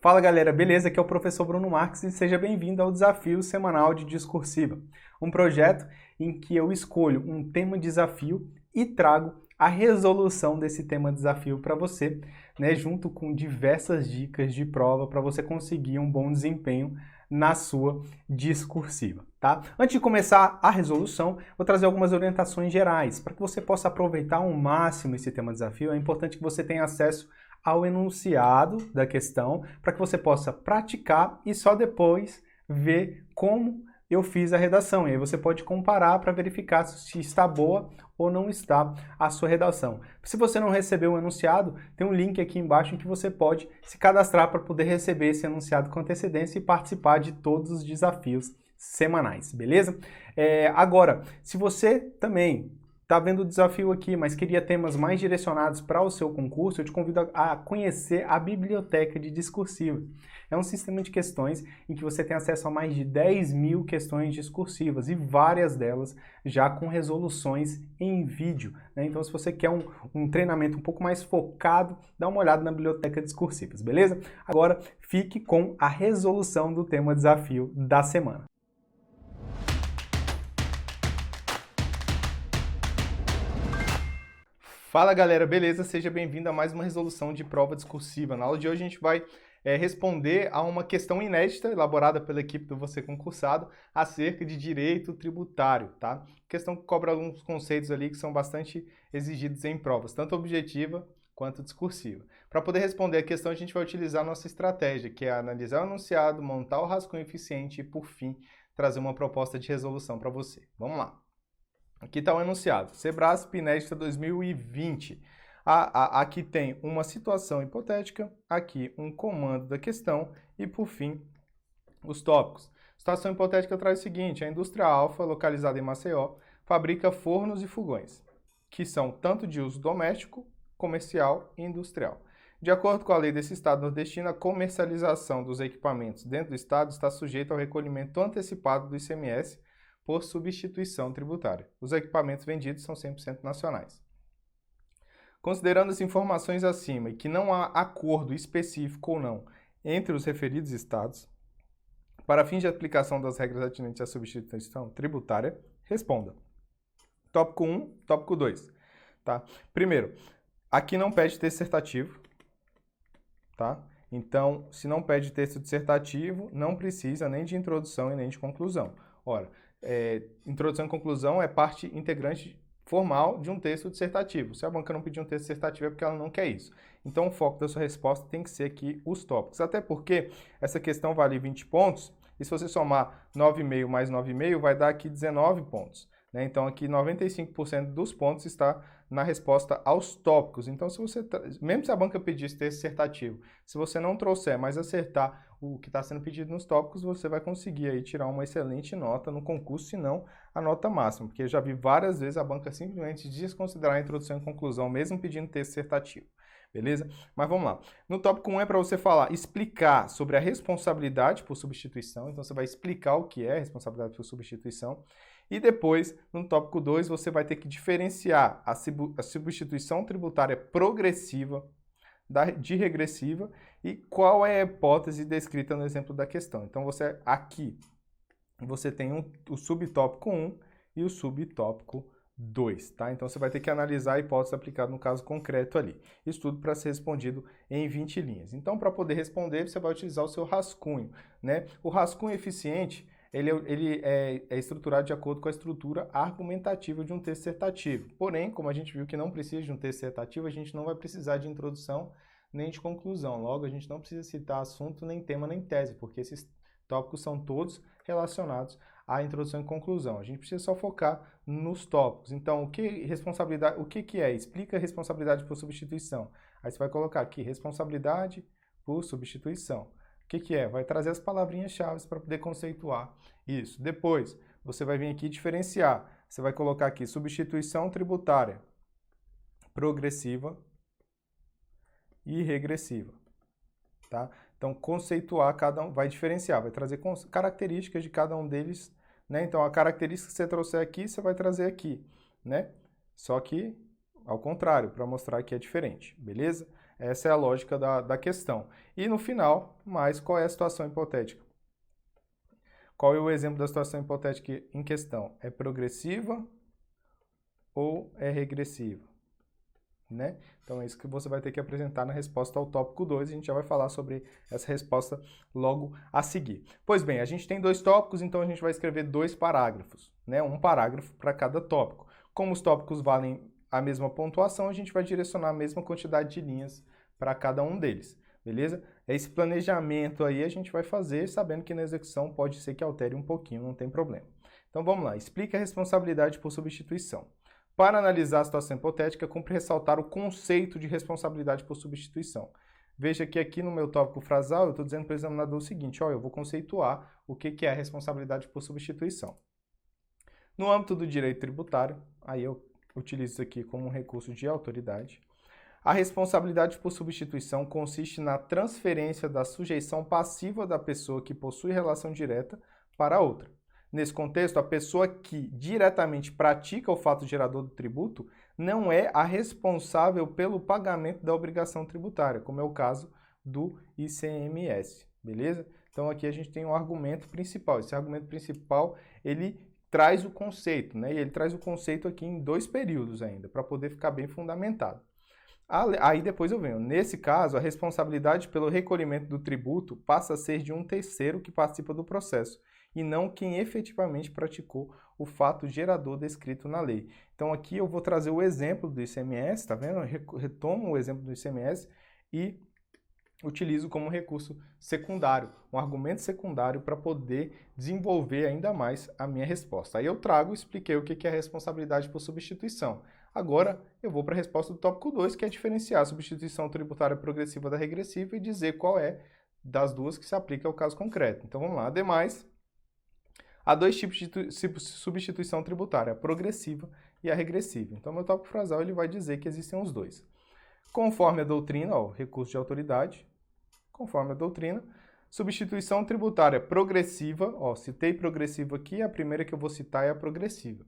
Fala galera, beleza? Aqui é o professor Bruno Marques e seja bem-vindo ao Desafio Semanal de Discursiva, um projeto em que eu escolho um tema desafio e trago a resolução desse tema desafio para você, né, junto com diversas dicas de prova para você conseguir um bom desempenho na sua discursiva, tá? Antes de começar a resolução, vou trazer algumas orientações gerais para que você possa aproveitar ao máximo esse tema desafio. É importante que você tenha acesso ao enunciado da questão, para que você possa praticar e só depois ver como eu fiz a redação. E aí você pode comparar para verificar se está boa ou não está a sua redação. Se você não recebeu o enunciado, tem um link aqui embaixo em que você pode se cadastrar para poder receber esse enunciado com antecedência e participar de todos os desafios semanais, beleza? Agora, se você também tá vendo o desafio aqui, mas queria temas mais direcionados para o seu concurso, eu te convido a conhecer a Biblioteca de Discursiva. É um sistema de questões em que você tem acesso a mais de 10.000 questões discursivas e várias delas já com resoluções em vídeo, né? Então, se você quer um treinamento um pouco mais focado, dá uma olhada na Biblioteca Discursivas, beleza? Agora, fique com a resolução do tema desafio da semana. Fala galera, beleza? Seja bem-vindo a mais uma resolução de prova discursiva. Na aula de hoje a gente vai responder a uma questão inédita elaborada pela equipe do Você Concursado acerca de direito tributário, tá? Questão que cobra alguns conceitos ali que são bastante exigidos em provas, tanto objetiva quanto discursiva. Para poder responder a questão, a gente vai utilizar a nossa estratégia, que é analisar o enunciado, montar o rascunho eficiente e, por fim, trazer uma proposta de resolução para você. Vamos lá. Aqui está o enunciado. Sebrasp inédita 2020. Aqui tem uma situação hipotética, aqui um comando da questão e, por fim, os tópicos. Situação hipotética traz o seguinte: a indústria Alfa, localizada em Maceió, fabrica fornos e fogões, que são tanto de uso doméstico, comercial e industrial. De acordo com a lei desse estado nordestino, a comercialização dos equipamentos dentro do estado está sujeita ao recolhimento antecipado do ICMS por substituição tributária. Os equipamentos vendidos são 100% nacionais. Considerando as informações acima e que não há acordo específico ou não entre os referidos estados, para fins de aplicação das regras atinentes à substituição tributária, responda. Tópico 1, tópico 2. Tá? Primeiro, aqui não pede texto dissertativo, tá? Então, se não pede texto dissertativo, não precisa nem de introdução e nem de conclusão. Ora, introdução e conclusão é parte integrante formal de um texto dissertativo. Se a banca não pedir um texto dissertativo é porque ela não quer isso. Então, o foco da sua resposta tem que ser aqui os tópicos. Até porque essa questão vale 20 pontos, e se você somar 9,5 mais 9,5, vai dar aqui 19 pontos. Né? Então, aqui 95% dos pontos está na resposta aos tópicos. Então, se você, mesmo se a banca pedisse texto dissertativo, se você não trouxer, mas acertar o que está sendo pedido nos tópicos, você vai conseguir aí tirar uma excelente nota no concurso, se não a nota máxima, porque eu já vi várias vezes a banca simplesmente desconsiderar a introdução e conclusão, mesmo pedindo texto dissertativo. Beleza? Mas vamos lá. No tópico 1 é para você explicar sobre a responsabilidade por substituição. Então, você vai explicar o que é responsabilidade por substituição. E depois, no tópico 2, você vai ter que diferenciar a substituição tributária progressiva de regressiva e qual é a hipótese descrita no exemplo da questão. Então, aqui você tem o subtópico 1 e o subtópico 2, tá? Então, você vai ter que analisar a hipótese aplicada no caso concreto ali. Isso tudo para ser respondido em 20 linhas. Então, para poder responder, você vai utilizar o seu rascunho, né? O rascunho eficiente, ele é estruturado de acordo com a estrutura argumentativa de um texto dissertativo. Porém, como a gente viu que não precisa de um texto dissertativo, a gente não vai precisar de introdução nem de conclusão. Logo, a gente não precisa citar assunto, nem tema, nem tese, porque esses tópicos são todos relacionados à introdução e conclusão. A gente precisa só focar nos tópicos. Então, o que é? Explica a responsabilidade por substituição. Aí você vai colocar aqui, responsabilidade por substituição. O que é? Vai trazer as palavrinhas-chave para poder conceituar isso. Depois, você vai vir aqui diferenciar. Você vai colocar aqui substituição tributária progressiva e regressiva. Tá? Então, conceituar cada um, vai diferenciar, vai trazer características de cada um deles, né? Então, a característica que você trouxer aqui, você vai trazer aqui, né? Só que, ao contrário, para mostrar que é diferente, beleza? Essa é a lógica da questão. E no final, mas qual é a situação hipotética? Qual é o exemplo da situação hipotética em questão? É progressiva ou é regressiva? Né? Então é isso que você vai ter que apresentar na resposta ao tópico 2, a gente já vai falar sobre essa resposta logo a seguir. Pois bem, a gente tem 2 tópicos, então a gente vai escrever 2 parágrafos, né? Um parágrafo para cada tópico. Como os tópicos valem a mesma pontuação, a gente vai direcionar a mesma quantidade de linhas para cada um deles, beleza? Esse planejamento aí a gente vai fazer sabendo que na execução pode ser que altere um pouquinho, não tem problema. Então vamos lá, explique a responsabilidade por substituição. Para analisar a situação hipotética, cumpre ressaltar o conceito de responsabilidade por substituição. Veja que aqui no meu tópico frasal eu estou dizendo para o examinador o seguinte, ó, eu vou conceituar o que é a responsabilidade por substituição. No âmbito do direito tributário, aí eu utilizo isso aqui como um recurso de autoridade, a responsabilidade por substituição consiste na transferência da sujeição passiva da pessoa que possui relação direta para outra. Nesse contexto, a pessoa que diretamente pratica o fato gerador do tributo não é a responsável pelo pagamento da obrigação tributária, como é o caso do ICMS, beleza? Então aqui a gente tem um argumento principal. Esse argumento principal, ele traz o conceito, né? E ele traz o conceito aqui em 2 períodos ainda, para poder ficar bem fundamentado. Aí depois eu venho. Nesse caso, a responsabilidade pelo recolhimento do tributo passa a ser de um terceiro que participa do processo, e não quem efetivamente praticou o fato gerador descrito na lei. Então aqui eu vou trazer o exemplo do ICMS, tá vendo? Eu retomo o exemplo do ICMS e utilizo como recurso secundário, um argumento secundário para poder desenvolver ainda mais a minha resposta. Aí eu expliquei o que é a responsabilidade por substituição. Agora eu vou para a resposta do tópico 2, que é diferenciar a substituição tributária progressiva da regressiva e dizer qual é das duas que se aplica ao caso concreto. Então vamos lá. Ademais, há 2 tipos de substituição tributária, a progressiva e a regressiva. Então meu tópico frasal ele vai dizer que existem os 2. Conforme a doutrina, ó, recurso de autoridade, conforme a doutrina, substituição tributária progressiva, ó, citei progressiva aqui, a primeira que eu vou citar é a progressiva.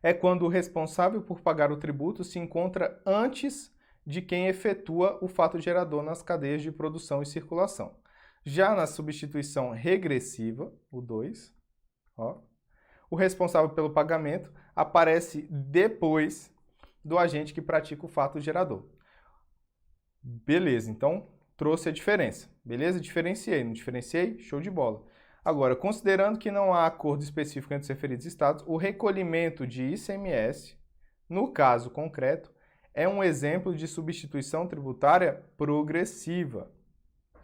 É quando o responsável por pagar o tributo se encontra antes de quem efetua o fato gerador nas cadeias de produção e circulação. Já na substituição regressiva, o 2, ó, o responsável pelo pagamento aparece depois do agente que pratica o fato gerador. Beleza, então trouxe a diferença. Beleza? Diferenciei, não diferenciei? Show de bola. Agora, considerando que não há acordo específico entre os referidos estados, o recolhimento de ICMS, no caso concreto, é um exemplo de substituição tributária progressiva,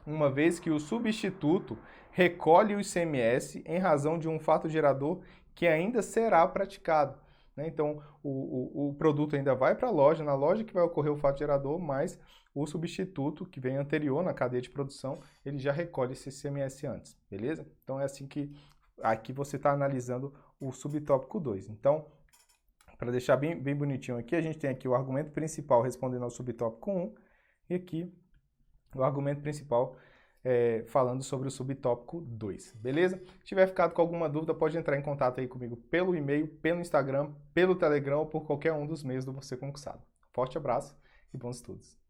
uma vez que o substituto recolhe o ICMS em razão de um fato gerador que ainda será praticado. Então, o produto ainda vai para a loja, na loja que vai ocorrer o fato gerador, mas o substituto que vem anterior na cadeia de produção, ele já recolhe esse ICMS antes, beleza? Então, é assim que aqui você está analisando o subtópico 2. Então, para deixar bem bonitinho aqui, a gente tem aqui o argumento principal respondendo ao subtópico 1 e aqui o argumento principal falando sobre o subtópico 2, beleza? Se tiver ficado com alguma dúvida, pode entrar em contato aí comigo pelo e-mail, pelo Instagram, pelo Telegram ou por qualquer um dos meios do Você Concursado. Forte abraço e bons estudos!